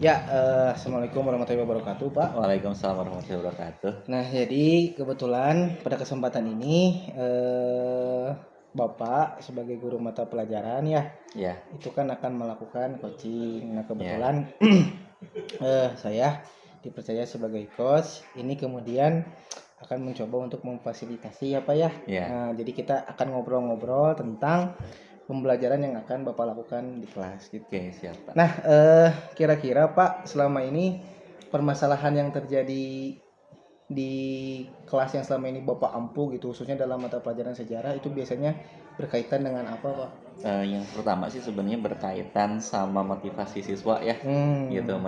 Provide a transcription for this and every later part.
Ya, Assalamualaikum warahmatullahi wabarakatuh, Pak. Waalaikumsalam warahmatullahi wabarakatuh. Nah, jadi kebetulan pada kesempatan ini Bapak sebagai guru mata pelajaran ya, Ya, itu kan akan melakukan coaching. Nah, ya, kebetulan saya dipercaya sebagai coach. Ini kemudian akan mencoba untuk memfasilitasi ya, Pak ya. ya. Nah, jadi kita akan ngobrol-ngobrol tentang pembelajaran yang akan Bapak lakukan di kelas gitu. Oke, siap, Pak. Nah, kira-kira Pak, selama ini permasalahan yang terjadi di kelas yang selama ini Bapak ampu gitu, khususnya dalam mata pelajaran sejarah itu biasanya berkaitan dengan apa, Pak? Yang pertama sih sebenarnya berkaitan sama motivasi siswa ya, gitu. Hmm.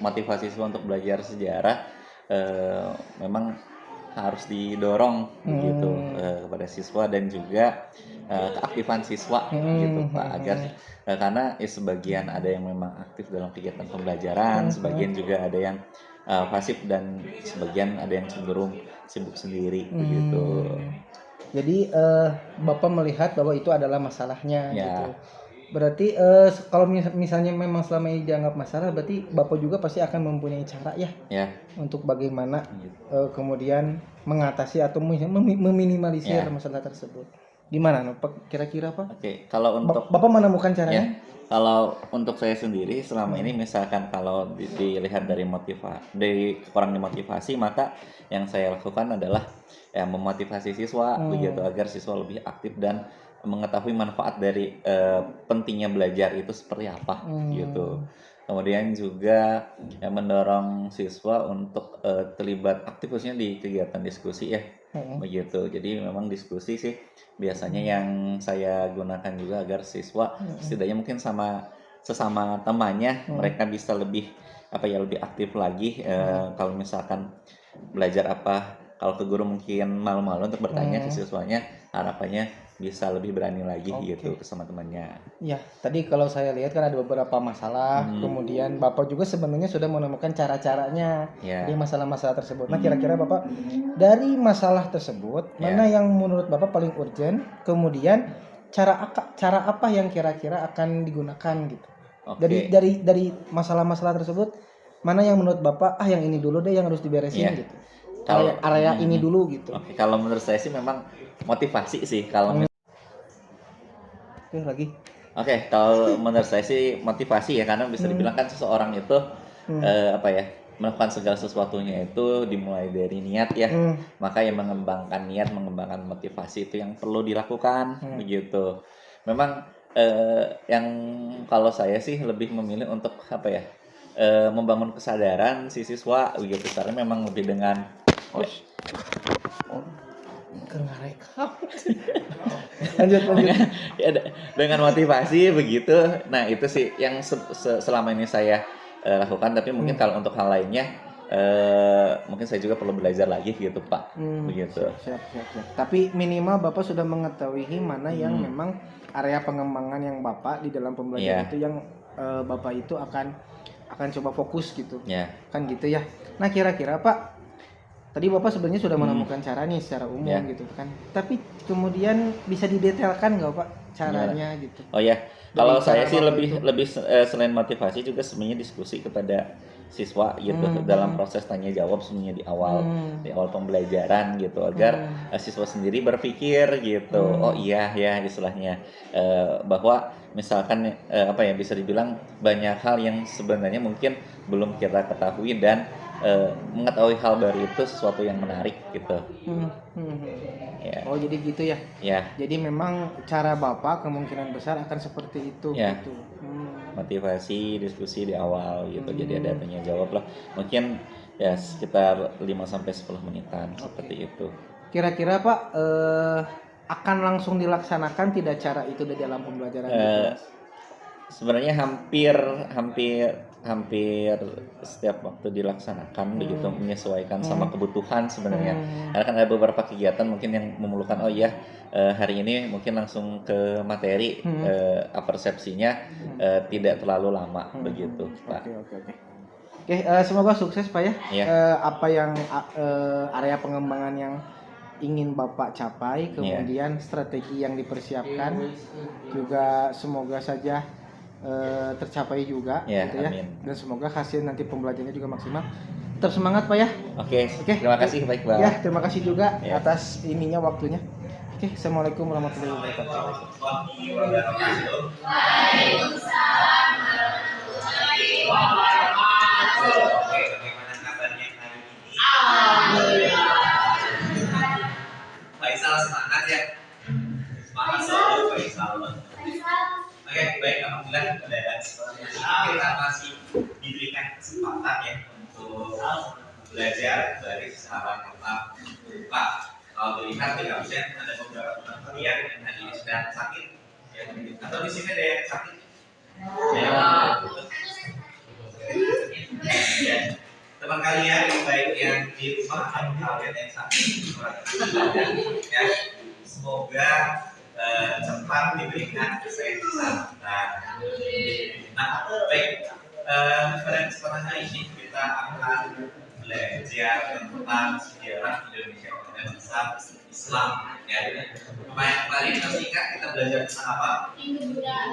Motivasi siswa untuk belajar sejarah memang harus didorong begitu kepada siswa dan juga keaktifan siswa gitu, Pak, agar karena sebagian ada yang memang aktif dalam kegiatan pembelajaran, sebagian juga ada yang pasif dan sebagian ada yang cenderung sibuk sendiri begitu. Jadi Bapak melihat bahwa itu adalah masalahnya gitu. Ya, Berarti kalau misalnya memang selama ini dianggap masalah, berarti Bapak juga pasti akan mempunyai cara ya ya, untuk bagaimana gitu. kemudian mengatasi atau meminimalisir Ya. masalah tersebut. Gimana, Pak? Kira-kira Pak? Oke, kalau untuk Bapak menemukan ya, caranya? kalau untuk saya sendiri selama ini misalkan kalau dilihat dari kekurangan motivasi, maka yang saya lakukan adalah ya memotivasi siswa begitu agar siswa lebih aktif dan mengetahui manfaat dari pentingnya belajar itu seperti apa gitu. Kemudian juga ya, mendorong siswa untuk terlibat aktif khususnya di kegiatan diskusi ya begitu. Jadi memang diskusi sih biasanya yang saya gunakan juga agar siswa setidaknya mungkin sesama temannya mereka bisa lebih aktif lagi kalau misalkan belajar apa, kalau ke guru mungkin malu-malu untuk bertanya ke siswanya, harapannya bisa lebih berani lagi gitu Oke. ke sama temannya. Ya, tadi kalau saya lihat kan ada beberapa masalah, kemudian Bapak juga sebenarnya sudah menemukan cara-caranya dari Ya, masalah-masalah tersebut. Nah, kira-kira Bapak dari masalah tersebut, mana ya, yang menurut Bapak paling urgent? Kemudian cara apa yang kira-kira akan digunakan gitu? Dari oke, dari dari masalah-masalah tersebut, mana yang menurut Bapak yang ini dulu deh yang harus diberesin ya. gitu. Kalau Area ini dulu gitu. oke, kalau menurut saya sih memang motivasi sih Oke, lagi. Oke, kalau menurut saya sih motivasi ya, karena bisa dibilang kan seseorang itu apa ya, melakukan segala sesuatunya itu dimulai dari niat ya. Maka yang mengembangkan niat, mengembangkan motivasi itu yang perlu dilakukan begitu. Memang yang kalau saya sih lebih memilih untuk apa ya, membangun kesadaran si siswa begitu. Karena memang lebih dengan Oh, kerekam. lanjut. ya, dengan motivasi begitu. Nah, itu sih yang selama ini saya lakukan, tapi mungkin kalau untuk hal lainnya mungkin saya juga perlu belajar lagi gitu, Pak. Begitu. Siap. Tapi minimal Bapak sudah mengetahui mana yang memang area pengembangan yang Bapak di dalam pembelajaran Iya. itu yang Bapak itu akan coba fokus gitu. Ya. Kan gitu ya. Nah, kira-kira Pak, tadi Bapak sebenarnya sudah menemukan cara nih secara umum Ya. gitu kan. Tapi kemudian bisa didetailkan nggak Pak caranya Gimana? gitu? Oh ya, Dari kalau cara saya sih Bapak lebih itu. lebih selain motivasi juga sebenarnya diskusi kepada siswa gitu dalam proses tanya jawab sebenarnya di awal pembelajaran gitu agar siswa sendiri berpikir gitu. Oh iya ya istilahnya bahwa misalkan apa ya bisa dibilang banyak hal yang sebenarnya mungkin belum kita ketahui dan mengetahui hal baru itu sesuatu yang menarik gitu. Ya. Oh, jadi gitu ya. Ya. Jadi memang cara Bapak kemungkinan besar akan seperti itu Ya. gitu. Motivasi diskusi di awal gitu, jadi ada tanya jawab lah mungkin ya sekitar 5 sampai 10 menitan seperti itu. Kira-kira Pak akan langsung dilaksanakan tidak cara itu di dalam pembelajaran di Eh, kelas? Sebenarnya hampir hampir hampir setiap waktu dilaksanakan begitu, menyesuaikan sama kebutuhan sebenarnya. Karena kan ada beberapa kegiatan mungkin yang memerlukan oh iya hari ini mungkin langsung ke materi persepsinya tidak terlalu lama begitu, Pak. Oke, semoga sukses Pak ya. Iya. Apa yang area pengembangan yang ingin Bapak capai, kemudian strategi yang dipersiapkan juga semoga saja tercapai juga Ya, gitu ya. amin. Dan semoga hasil nanti pembelajarannya juga maksimal. Tetap semangat Pak ya. Oke, Oke. terima kasih Pak Iqbal. Ya, terima kasih juga Ya. atas ininya waktunya. Oke, assalamualaikum warahmatullahi wabarakatuh. Oke, bagaimana kabarnya hari ini? Faisal semangat ya. Semangat selalu Faisal. Oke, baik, alhamdulillah pada sekolah kita masih diberikan kesempatan ya untuk belajar dari secara tetap muka. Kalau dilihat di absen ada beberapa teman kalian yang tadi sedang sakit ya, atau di sini ada yang sakit. Ya. Ya. Teman kalian baik yang di rumah atau kalian yang sakit ya, semoga cepat diberikan kesehatan. Nah, baik, pada kesempatan hari ini kita akan belajar tentang sejarah Indonesia dan bangsa Islam. Ya, kemarin masih ingat kita belajar tentang apa?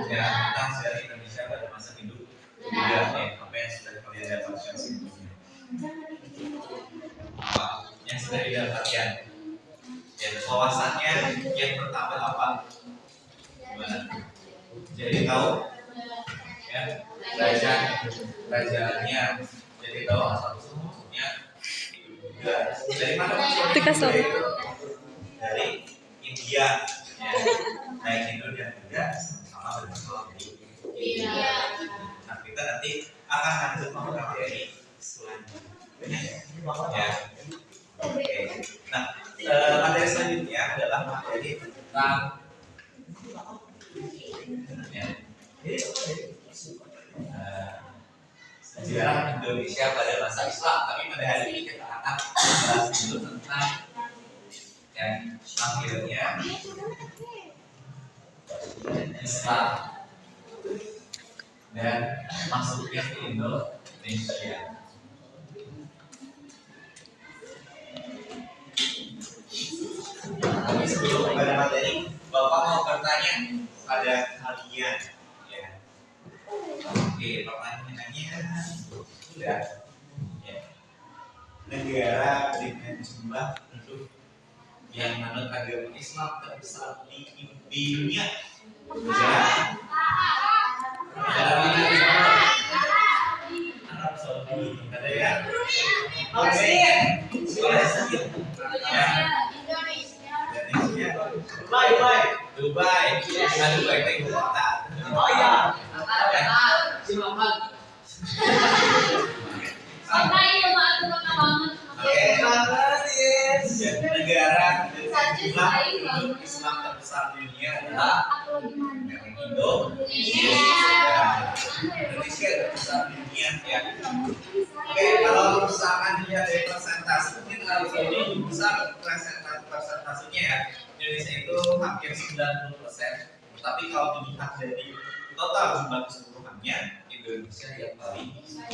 Ya, tentang sejarah Indonesia pada masa Hindu. Ya, apa yang sudah kalian dapatkan sebelumnya? Apa yang sudah didapatkan? Ya, wawasannya yang pertama apa? Gimana? Jadi tahu? Ya, rajanya. Jadi tahu asal usulnya juga. Dari mana maksudnya? Dari India. Ya. Baik Hindu dan Buddha sama berasal dari India. Nah, kita nanti akan lanjut mempelajari selanjutnya. Ya. Oke. Nah, materi selanjutnya adalah materi tentang ya, sejarah Indonesia pada masa Islam. Tapi pada hari ini kita akan membahas dulu tentang ya, akhirnya Islam dan masuknya ke Indonesia. Tapi sebelum pada materi, Bapak mau bertanya pada kalian. Ya. Oke, pertanyaannya sudah. Ya. Negara dengan jumlah penduduk yang menurut agama Islam terbesar di dunia. Negara mana? Arab Saudi. Ada ya? Mesir. Ya. Indonesia. Dubai. Nah, Dubai itu ibu kota. Oh iya. Negara dengan jumlah penduduk Islam terbesar di dunia adalah Indonesia. Indonesia terbesar di dunia ya. Oke, kalau misalkan dilihat dari persentase, mungkin harus lebih besar persentasenya ya. Indonesia itu hampir 90%. Tapi kalau dilihat dari total jumlah keseluruhannya, Indonesia yang paling besar.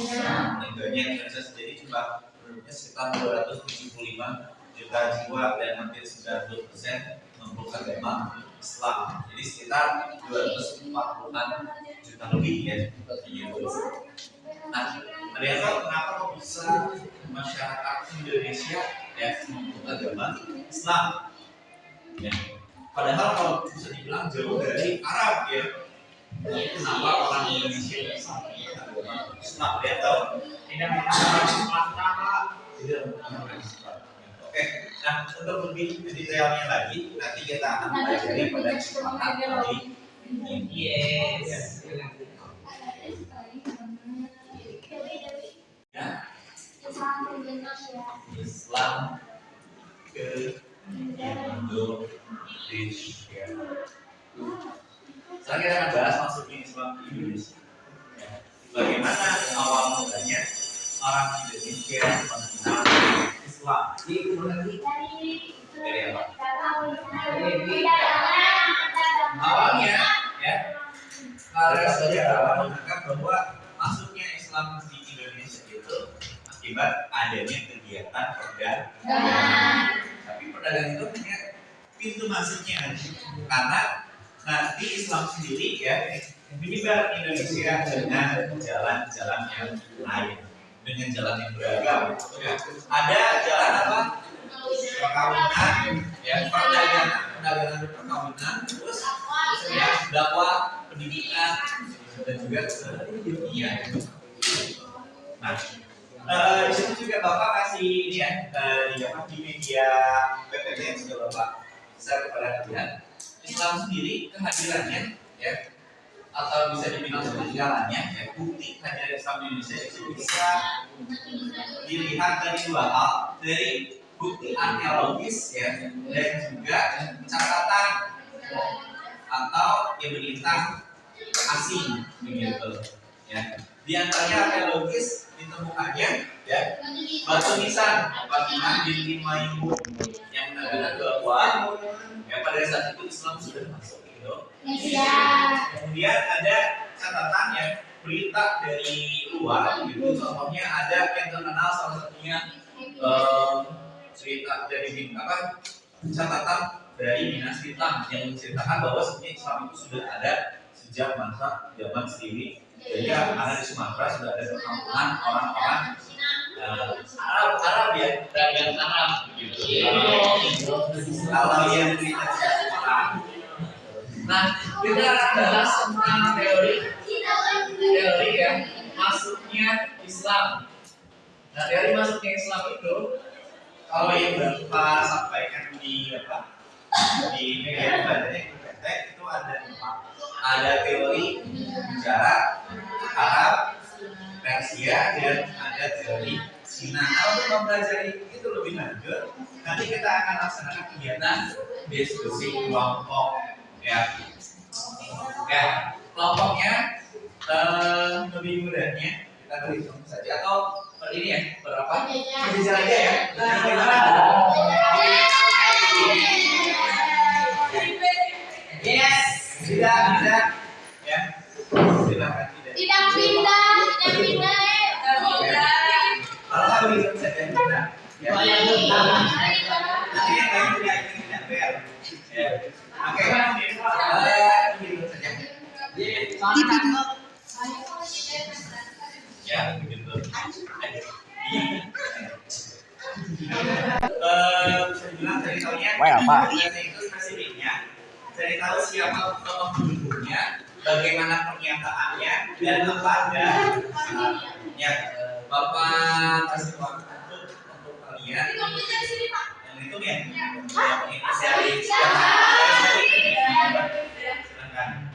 Indonesia sendiri jumlah penduduknya sekitar 275 juta jiwa dan hampir 90% memeluk agama Islam. Jadi sekitar 240-an juta lebih ya. Nah, ada yang tahu kenapa kok bisa masyarakat Indonesia ya memeluk agama Islam? Ya. Padahal kalau bisa dibilang jauh dari Arab ya. Kenapa orang Indonesia bisa memeluk agama Islam? Ada yang tahu? Tidak menggunakan Islam. Tidak menggunakan Islam. Oke, nah untuk lebih detailnya lagi, nanti kita akan pelajari pada kesempatan kali ini. Yes. Ya. Islam ke Indonesia. Sekarang kita akan bahas masuknya Islam ke Indonesia. Bagaimana awal mulanya orang Indonesia mengenal Islam? Dari apa? Awalnya, ya, para sejarah menganggap bahwa masuknya Islam di Indonesia itu akibat adanya kegiatan perdagangan. Tapi perdagangan itu hanya pintu masuknya, karena nanti Islam sendiri ya menyebar Indonesia dengan jalan-jalan yang lain, dengan jalan yang beragam. Ya. Ada jalan apa? Perkawinan, ya perdagangan perkawinan, terus ya dakwah, pendidikan, dan juga dunia. Nah, di situ juga Bapak kasih ini ya di media PPT yang sudah Bapak share kepada kalian. Islam sendiri kehadirannya ya atau bisa dibilang peninggalannya ya bukti kehadiran Islam di Indonesia itu bisa dilihat dari dua hal, dari bukti arkeologis ya dan juga catatan atau pemerintahan asing begitu ya. Di antaranya arkeologis ditemukannya ya batu nisan Fatimah binti Maimun yang menandakan bahwa ya pada saat itu Islam sudah masuk gitu. Kemudian ada catatan yang berita dari luar gitu, contohnya ada yang terkenal salah satunya cerita dari catatan dari dinasti Tang yang menceritakan bahwa sebenarnya Islam itu sudah ada sejak masa zaman Sriwi. Jadi karena di Sumatera sudah ada perkampungan orang-orang Arab ya, dagang Arab gitu. Kalau yang kita orang. Nah, kita bahas tentang teori ya masuknya Islam. Nah, teori masuknya Islam itu kalau yang Bapak sampaikan di media bacanya itu ada 4. Ada teori bicara Arab, Persia, dan ada teori Cina. Nah, untuk mempelajari itu lebih lanjut, nanti kita akan laksanakan kegiatan diskusi kelompok ya. Kelompoknya lebih mudahnya kita berhitung saja atau ini ya berapa? Berjajar aja ya. Yes, tidak ya. Silakan tidak. Tidak pindah. Kalau nggak berhitung saja tidak. Ya. Nanti yang lain tidak fair. Ya. Oke. Berhitung saja. Ya, begitu. Bisa dibilang cari tahunya. Itu spesifiknya. Cari tahu siapa penduduknya, bagaimana pernyataannya, dan apa ada ya. Bapak kasih waktu untuk kalian. Yang itu ya. Spesialis. Silakan.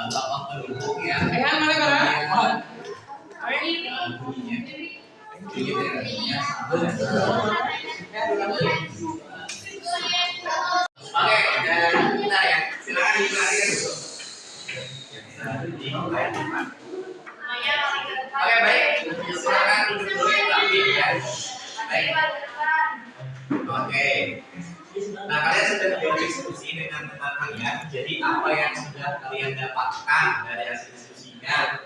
Tokoh pendukung ya. Oke, dan kita ya. Silakan diperhatikan dulu. Oke, baik. Silakan duduk dulu tapi ya. Baik. Oke. Nah, kalian sudah berdiskusi dengan teman kalian. Jadi apa yang sudah kalian dapatkan dari hasil diskusinya?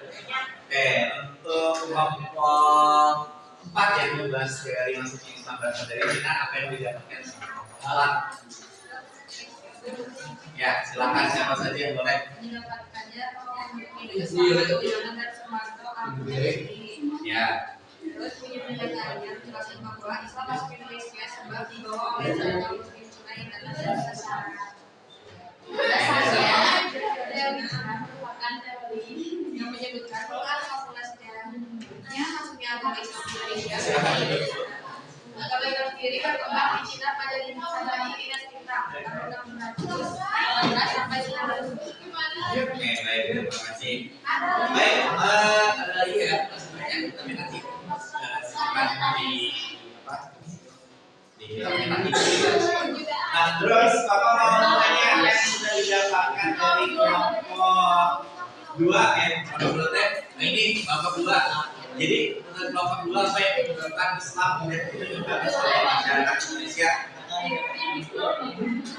Oke, untuk kelompok 4 yang membahas dari masuknya Islam berasal dari Cina, apa yang didapatkan sama alat? Ya, silakan siapa saja yang boleh. Ya. Terus punya penjelasannya menjelaskan bahwa Islam masuk Indonesia sebab dibawa oleh Cina dasarnya merupakan teori yang menyebutkan bahwa asal sejarahnya masuknya agama Islam di Indonesia. Agama Islam sendiri berkembang di Cina pada dinasti Tang tahun 618 sampai 900. Oke, baik, terima kasih. Baik, ada lagi ya, sebenarnya tapi nanti silakan di Nah, terus Bapak mau tanya yang sudah didapatkan dari kelompok 2 ya, kelompok 2 teh. Nah ini kelompok 2. Jadi untuk kelompok 2 apa yang menyebabkan Islam itu juga bisa masyarakat Indonesia.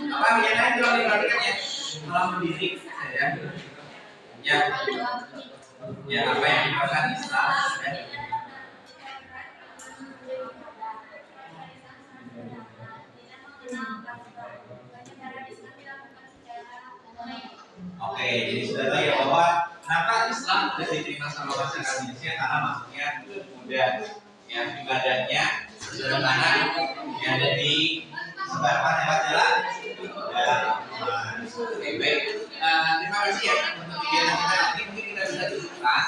Apa yang lain kalau diperhatikan ya, kalau mendidik ya apa yang menyebabkan Islam ya. Oke, jadi sudah tahu ya bahwa kenapa Islam sudah diterima sama masyarakat Indonesia karena masuknya mudah, ya ibadahnya sederhana, ya jadi sebarkan lewat jalan. Ya, oke, baik. Terima kasih ya untuk kegiatan kita nanti mungkin kita bisa cukupkan,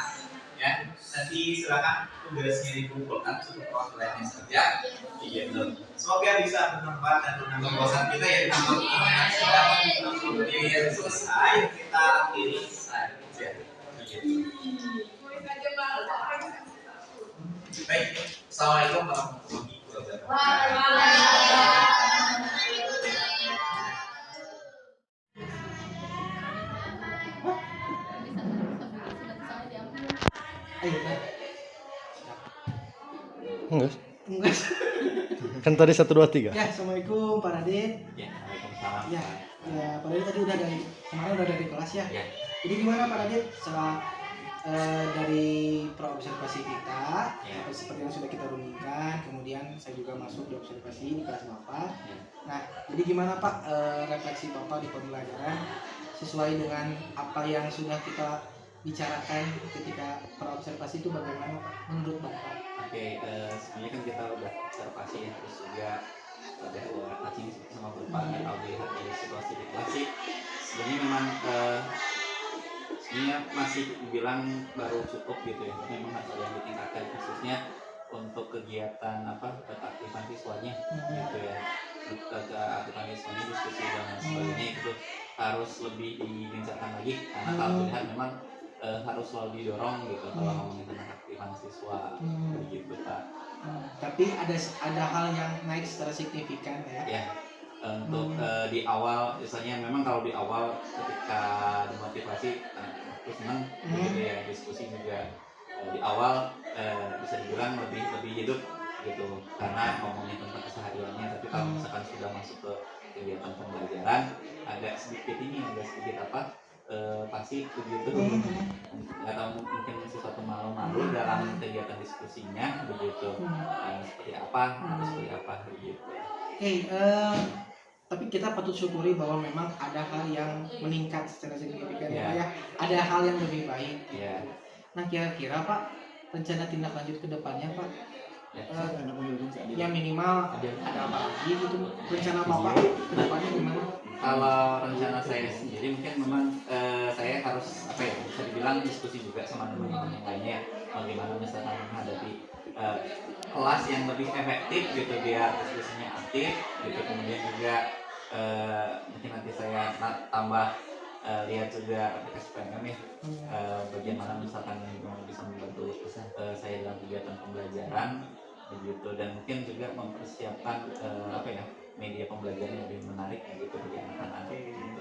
ya. Nanti silakan tugasnya dikumpulkan cukup waktu lainnya saja. Gitu. Semoga bisa bermanfaat dan menambah wawasan kita ya menambah pengetahuan sudah selesai kita akhiri saja. Gitu. Baik, assalamualaikum warahmatullahi wabarakatuh. Ayo, Pak. Enggak. Enggak. Kan tadi 1 2 3. Ya, assalamualaikum Pak Radit. Ya, waalaikumsalam. Ya, Pak Radit tadi udah kemarin udah dari kelas ya. Ya. Jadi gimana Pak Radit setelah dari praobservasi kita, Ya. seperti yang sudah kita rumikan, kemudian saya juga masuk di observasi di kelas Bapak. Ya. Nah, jadi gimana Pak refleksi Bapak di pembelajaran sesuai dengan apa yang sudah kita bicarakan ketika praobservasi itu bagaimana Pak menurut Bapak? Oke, sebenarnya kan kita udah observasi ya, terus juga udah touching sama Bapak atau melihat dari situasi di kelas sih. Sebenarnya memang sebenarnya masih dibilang baru cukup gitu ya, memang harus ada yang ditingkatkan khususnya untuk kegiatan keaktifan siswanya gitu ya, keaktifan siswanya, diskusi dan lain sebagainya itu harus lebih digencarkan lagi karena kalau dilihat memang harus selalu didorong gitu kalau ngomongin tentang keaktifan siswa begitu Pak. Tapi ada hal yang naik secara signifikan ya. Ya, untuk di awal misalnya memang kalau di awal ketika dimotivasi terus senang gitu ya, diskusi juga di awal bisa dibilang lebih hidup gitu karena ngomongin tentang kesehariannya. Tapi kalau misalkan sudah masuk ke kegiatan pembelajaran agak sedikit pasti begitu, nggak tahu mungkin sesuatu malu-malu dalam kegiatan diskusinya begitu, seperti apa begitu. Tapi kita patut syukuri bahwa memang ada hal yang meningkat secara signifikan Ya. ya, ada hal yang lebih baik. Ya. Nah kira-kira Pak rencana tindak lanjut ke depannya Pak, ya minimal ada apa lagi gitu rencana Bapak ke depannya gimana? Kalau rencana saya sendiri mungkin memang saya harus bisa dibilang diskusi juga sama teman-teman yang lainnya ya, bagaimana misalkan menghadapi kelas yang lebih efektif gitu biar diskusinya aktif gitu, kemudian juga mungkin nanti saya tambah lihat juga aplikasi PNM ya, bagaimana misalkan bisa membantu saya dalam kegiatan pembelajaran begitu, dan mungkin juga mempersiapkan media pembelajaran yang lebih menarik gitu bagi anak-anak.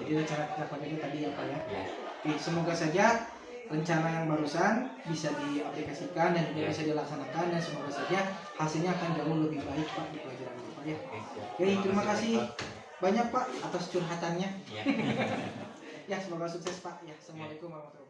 Jadi rencana tindak lanjutnya tadi apa ya? Ya. Oke, semoga saja rencana yang barusan bisa diaplikasikan dan juga bisa dilaksanakan, dan semoga saja hasilnya akan jauh lebih baik Pak di pelajaran Bapak ya. Oke, terima kasih banyak Pak atas curhatannya. Ya. Ya, semoga sukses Pak. Ya, assalamualaikum warahmatullahi wabarakatuh.